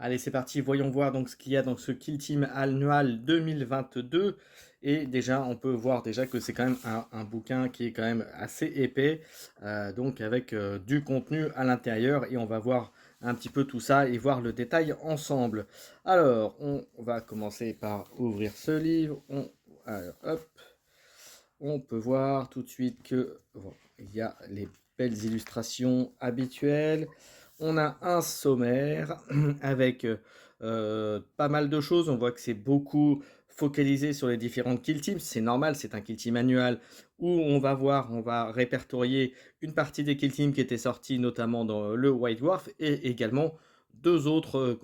Allez, c'est parti, voyons voir donc ce qu'il y a dans ce Kill Team annual 2022. Et déjà, on peut voir déjà que c'est quand même un bouquin qui est quand même assez épais, donc avec du contenu à l'intérieur. Et on va voir un petit peu tout ça et voir le détail ensemble. Alors, on va commencer par ouvrir ce livre. Alors, hop, on peut voir tout de suite que bon, il y a les belles illustrations habituelles. On a un sommaire avec pas mal de choses. On voit que c'est beaucoup focalisé sur les différentes kill teams. C'est normal, c'est un kill team annuel où on va répertorier une partie des kill teams qui étaient sortis notamment dans le White Dwarf et également deux autres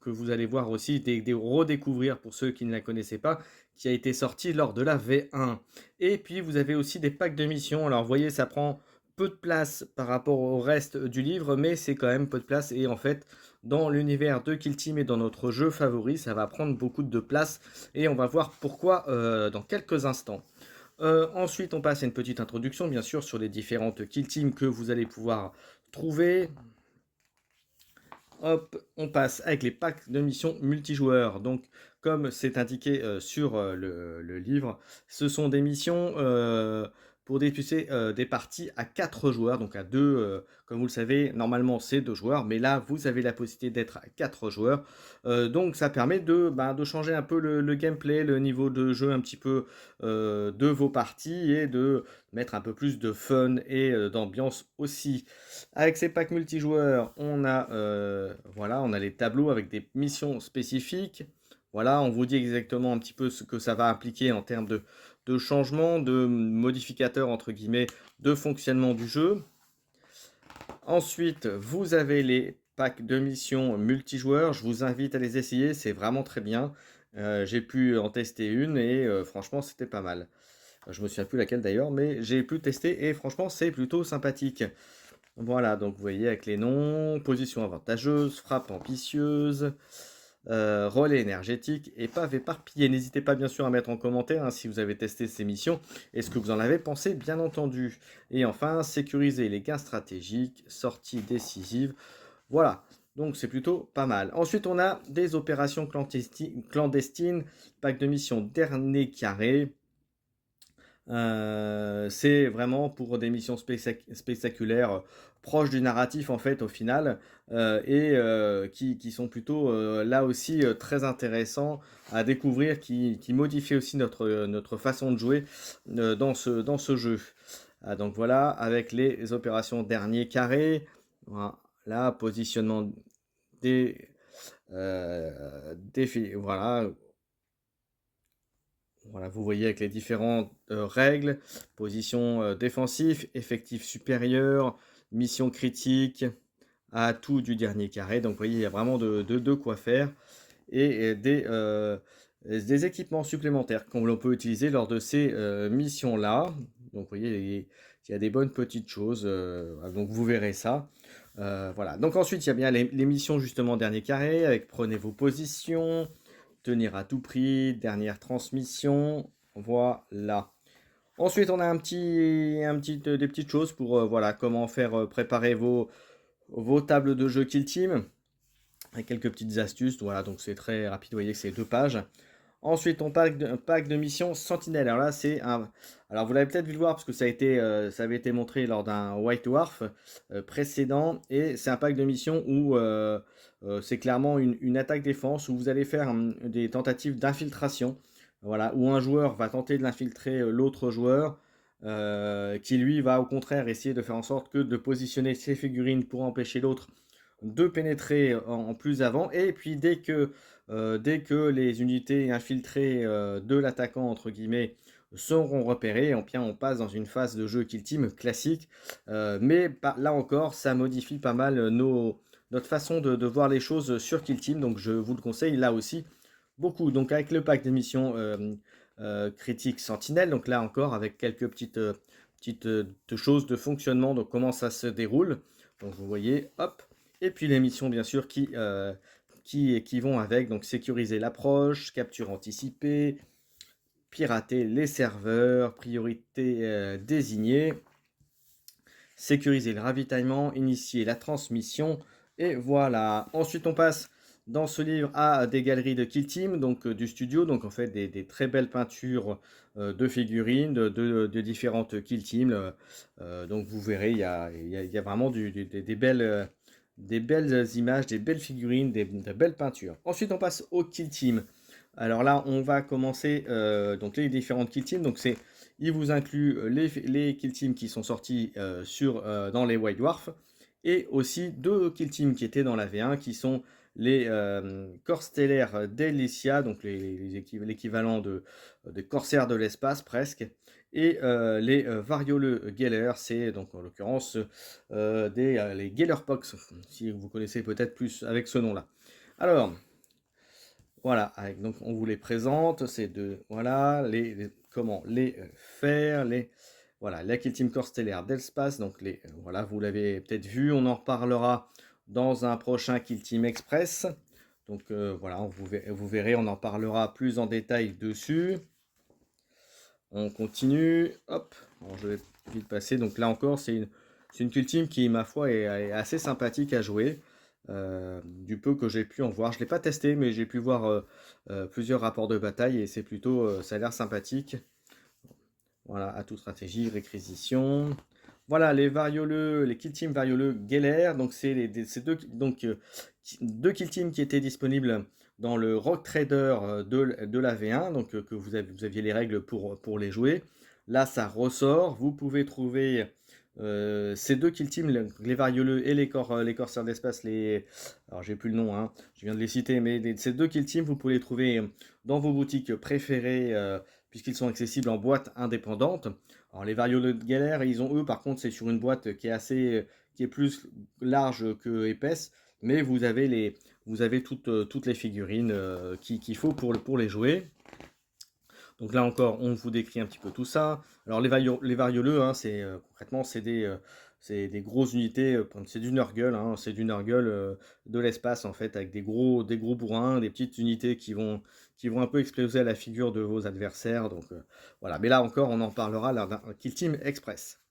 que vous allez voir aussi, des redécouvrir pour ceux qui ne la connaissaient pas, qui a été sorti lors de la V1. Et puis vous avez aussi des packs de missions. Alors vous voyez, ça prend peu de place par rapport au reste du livre, mais c'est quand même peu de place. Et en fait, dans l'univers de Kill Team et dans notre jeu favori, ça va prendre beaucoup de place. Et on va voir pourquoi dans quelques instants. Ensuite, on passe à une petite introduction, bien sûr, sur les différentes Kill Teams que vous allez pouvoir trouver. Hop, on passe avec les packs de missions multijoueurs. Donc, comme c'est indiqué sur le livre, ce sont des missions pour débuter des parties à 4 joueurs, donc à 2, comme vous le savez, normalement c'est 2 joueurs, mais là vous avez la possibilité d'être à 4 joueurs. Donc ça permet de changer un peu le gameplay, le niveau de jeu un petit peu de vos parties et de mettre un peu plus de fun et d'ambiance aussi. Avec ces packs multijoueurs, voilà, on a les tableaux avec des missions spécifiques. Voilà, on vous dit exactement un petit peu ce que ça va impliquer en termes de changement, de modificateurs entre guillemets, de fonctionnement du jeu. Ensuite, vous avez les packs de missions multijoueurs. Je vous invite à les essayer, c'est vraiment très bien. J'ai pu en tester une et franchement, c'était pas mal. Je me souviens plus laquelle d'ailleurs, mais j'ai pu tester et franchement, c'est plutôt sympathique. Voilà, donc vous voyez avec les noms, position avantageuse, frappe ambitieuse, relais énergétique, épave éparpillée. N'hésitez pas bien sûr à mettre en commentaire hein, si vous avez testé ces missions et ce que vous en avez pensé, bien entendu. Et enfin, sécuriser les gains stratégiques, sortie décisive. Voilà, donc c'est plutôt pas mal. Ensuite, on a des opérations clandestines, pack de mission dernier carré. C'est vraiment pour des missions spectaculaires, proches du narratif en fait au final, qui sont plutôt là aussi très intéressants à découvrir, qui modifient aussi notre façon de jouer dans ce jeu. Donc voilà, avec les opérations dernier carré, voilà, positionnement voilà, voilà, vous voyez avec les différentes règles, position défensif, effectif supérieur, mission critique, atout du dernier carré. Donc vous voyez, il y a vraiment de quoi faire. Et des équipements supplémentaires qu'on l'on peut utiliser lors de ces missions-là. Donc vous voyez, il y a des bonnes petites choses. Donc vous verrez ça. Voilà. Donc ensuite, il y a bien les missions justement dernier carré, avec prenez vos positions, tenir à tout prix, dernière transmission, voilà. Ensuite, on a des petites choses pour voilà, comment faire préparer vos tables de jeu Kill Team, avec quelques petites astuces, voilà, donc c'est très rapide, vous voyez que c'est 2 pages. Ensuite, on pack de mission Sentinelle. Alors là, c'est un. Alors vous l'avez peut-être vu le voir parce que ça avait été montré lors d'un White Dwarf précédent. Et c'est un pack de mission où c'est clairement une attaque défense où vous allez faire des tentatives d'infiltration. Voilà, où un joueur va tenter de l'infiltrer l'autre joueur. Qui lui va au contraire essayer de faire en sorte que de positionner ses figurines pour empêcher l'autre de pénétrer en plus avant. Et puis dès que les unités infiltrées de l'attaquant, entre guillemets, seront repérées, on passe dans une phase de jeu kill team classique. Mais là encore, ça modifie pas mal notre façon de voir les choses sur kill team. Donc je vous le conseille là aussi beaucoup. Donc avec le pack d'émissions critique Sentinelle, donc là encore avec quelques petites choses de fonctionnement, donc comment ça se déroule. Donc vous voyez, hop, et puis les missions bien sûr qui vont avec, donc sécuriser l'approche, capture anticipée, pirater les serveurs, priorité désignée, sécuriser le ravitaillement, initier la transmission, et voilà. Ensuite on passe dans ce livre a des galeries de Kill Team, donc du studio, donc en fait des très belles peintures de figurines de différentes Kill Team. Donc vous verrez, il y a vraiment des belles images, des belles figurines, de belles peintures. Ensuite, on passe au Kill Team. Alors là, on va commencer donc les différentes Kill Team. Donc il vous inclut les Kill Team qui sont sortis dans les White Dwarf et aussi deux Kill Team qui étaient dans la V1 qui sont les corps stellaires d'Elysia, donc l'équivalent des corsaires de l'espace presque, et les varioleux Geller, c'est donc en l'occurrence les Gellerpox, si vous connaissez peut-être plus avec ce nom-là. Alors, voilà, donc on vous les présente, c'est voilà, comment les faire, voilà, la Kill Team Corps Stellaire d'Elspace, donc voilà, vous l'avez peut-être vu, on en reparlera dans un prochain Kill Team Express. Donc voilà, vous verrez, on en parlera plus en détail dessus. On continue, hop, alors, je vais vite passer, donc là encore, c'est une Kill Team qui, ma foi, est assez sympathique à jouer. Du peu que j'ai pu en voir. Je ne l'ai pas testé, mais j'ai pu voir plusieurs rapports de bataille et c'est plutôt, ça a l'air sympathique. Voilà, atout stratégie, réquisition. Voilà, les kill team varioleux Geller. Donc, c'est deux kill teams qui étaient disponibles dans le Rock Trader de la V1. Donc, que vous aviez les règles pour les jouer. Là, ça ressort. Vous pouvez trouver ces deux kill teams, les varioleux et les corsaires d'espace. Alors, j'ai plus le nom, hein, je viens de les citer, mais ces deux kill teams, vous pouvez les trouver dans vos boutiques préférées. Puisqu'ils sont accessibles en boîte indépendante. Alors les varioleux de galère, ils ont eux par contre c'est sur une boîte qui est plus large que épaisse, mais vous avez toutes les figurines qu'il faut pour les jouer. Donc là encore, on vous décrit un petit peu tout ça. Alors les varioleux, hein, concrètement, c'est des grosses unités, c'est du Nurgle, hein, c'est du Nurgle de l'espace en fait, avec des gros bourrins, des petites unités qui vont un peu exploser à la figure de vos adversaires. Donc voilà, mais là encore, on en parlera lors d'un Kill Team Express.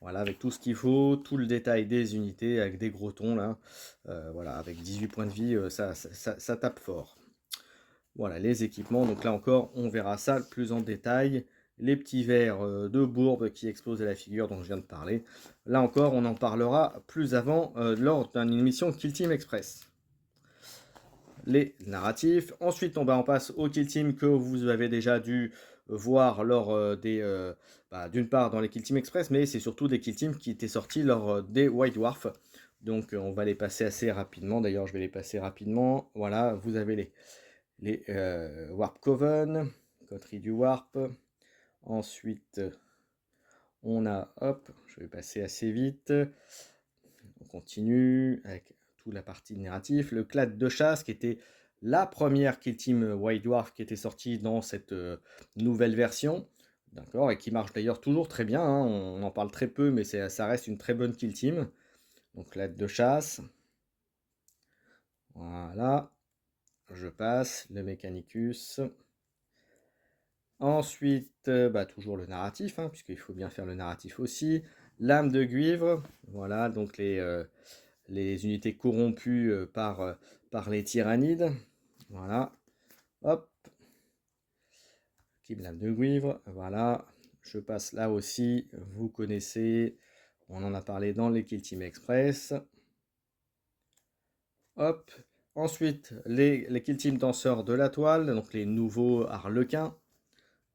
Voilà, avec tout ce qu'il faut, tout le détail des unités, avec des gros tons là. Voilà, avec 18 points de vie, ça tape fort. Voilà, les équipements, donc là encore, on verra ça plus en détail. Les petits verres de bourbe qui explosent à la figure dont je viens de parler. Là encore, on en parlera plus avant lors d'une émission Kill Team Express. Les narratifs. Ensuite, on passe au Kill Team que vous avez déjà dû voir lors d'une part dans les Kill Team Express, mais c'est surtout des Kill Team qui étaient sortis lors des White Dwarf. Donc on va les passer assez rapidement. D'ailleurs, je vais les passer rapidement. Voilà, vous avez les Warp Coven, coterie du Warp. Ensuite, on a, hop, je vais passer assez vite. On continue avec toute la partie narrative. Le Clade de chasse qui était la première Kill Team White Dwarf qui était sortie dans cette nouvelle version. D'accord, et qui marche d'ailleurs toujours très bien. Hein. On en parle très peu, mais ça reste une très bonne Kill Team. Donc Clade de chasse. Voilà. Je passe, le Mechanicus. Ensuite, toujours le narratif, hein, puisqu'il faut bien faire le narratif aussi. Lame de Guivre, voilà, donc les unités corrompues par les tyrannides. Voilà, hop. Lame de Guivre, voilà. Je passe là aussi, vous connaissez, on en a parlé dans les Kill Team Express. Hop. Ensuite, les Kill Team danseurs de la toile, donc les nouveaux harlequins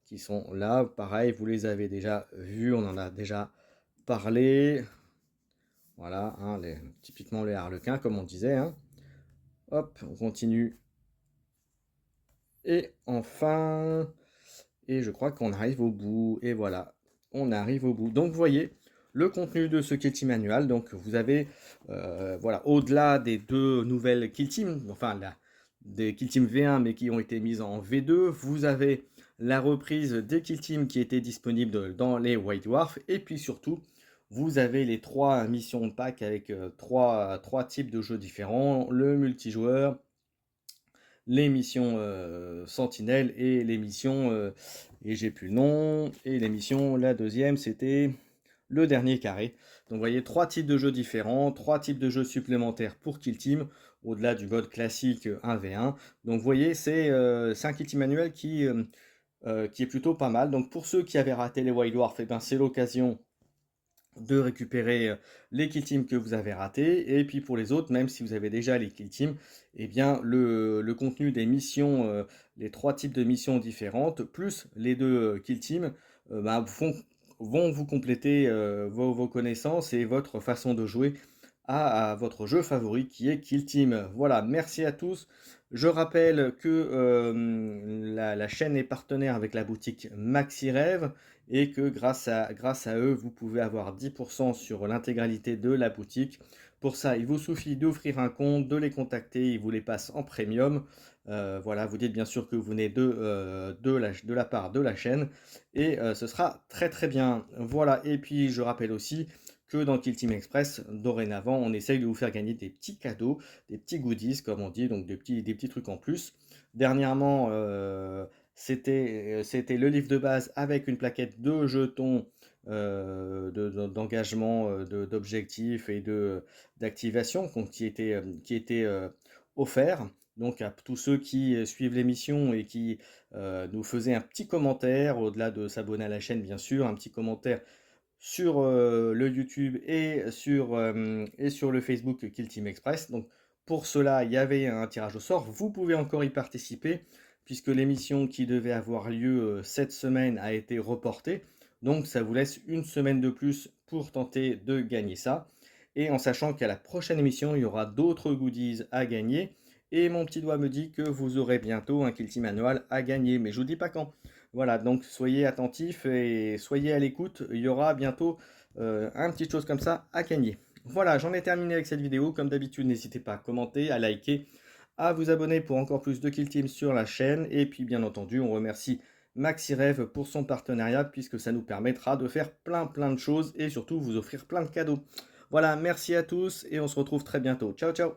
qui sont là. Pareil, vous les avez déjà vus, on en a déjà parlé. Voilà, hein, typiquement les harlequins, comme on disait. Hein. Hop, on continue. Et enfin, et je crois qu'on arrive au bout. Et voilà, on arrive au bout. Donc, vous voyez le contenu de ce Kill Team Annual. Donc, vous avez, voilà, au-delà des deux nouvelles Kill Team, enfin, des Kill Team V1, mais qui ont été mises en V2, vous avez la reprise des Kill Team qui étaient disponibles dans les White Dwarf. Et puis surtout, vous avez les 3 missions de pack avec trois types de jeux différents. Le multijoueur, les missions Sentinelle et les missions, et j'ai plus le nom, et les missions, la deuxième c'était le dernier carré. Donc vous voyez 3 types de jeux différents, 3 types de jeux supplémentaires pour Kill Team, au-delà du mode classique 1v1. Donc vous voyez, c'est un Kill Team manuel qui est plutôt pas mal. Donc pour ceux qui avaient raté les Wild Dwarfs, eh ben, c'est l'occasion de récupérer les kill teams que vous avez ratés. Et puis pour les autres, même si vous avez déjà les kill teams, eh bien le contenu des missions, les 3 types de missions différentes, plus les 2 kill teams, bah, vont vous compléter vos connaissances et votre façon de jouer à votre jeu favori qui est Kill Team. Voilà, merci à tous. Je rappelle que la chaîne est partenaire avec la boutique MaxiRêve et que grâce à eux, vous pouvez avoir 10% sur l'intégralité de la boutique. Pour ça, il vous suffit d'ouvrir un compte, de les contacter, ils vous les passent en premium. Voilà, vous dites bien sûr que vous venez de la part de la chaîne et ce sera très très bien. Voilà, et puis je rappelle aussi que dans Kill Team Express, dorénavant, on essaye de vous faire gagner des petits cadeaux, des petits goodies, comme on dit, donc des petits trucs en plus. Dernièrement, c'était le livre de base avec une plaquette de jetons d'engagement, d'objectifs et d'activation qui était offert. Donc à tous ceux qui suivent l'émission et qui nous faisaient un petit commentaire, au-delà de s'abonner à la chaîne bien sûr, un petit commentaire sur le YouTube et sur le Facebook Kill Team Express. Donc pour cela, il y avait un tirage au sort. Vous pouvez encore y participer puisque l'émission qui devait avoir lieu cette semaine a été reportée. Donc ça vous laisse une semaine de plus pour tenter de gagner ça. Et en sachant qu'à la prochaine émission, il y aura d'autres goodies à gagner. Et mon petit doigt me dit que vous aurez bientôt un Kill Team annual à gagner. Mais je vous dis pas quand. Voilà, donc soyez attentifs et soyez à l'écoute. Il y aura bientôt un petit chose comme ça à gagner. Voilà, j'en ai terminé avec cette vidéo. Comme d'habitude, n'hésitez pas à commenter, à liker, à vous abonner pour encore plus de Kill Team sur la chaîne. Et puis, bien entendu, on remercie MaxiRêve pour son partenariat puisque ça nous permettra de faire plein de choses et surtout vous offrir plein de cadeaux. Voilà, merci à tous et on se retrouve très bientôt. Ciao, ciao!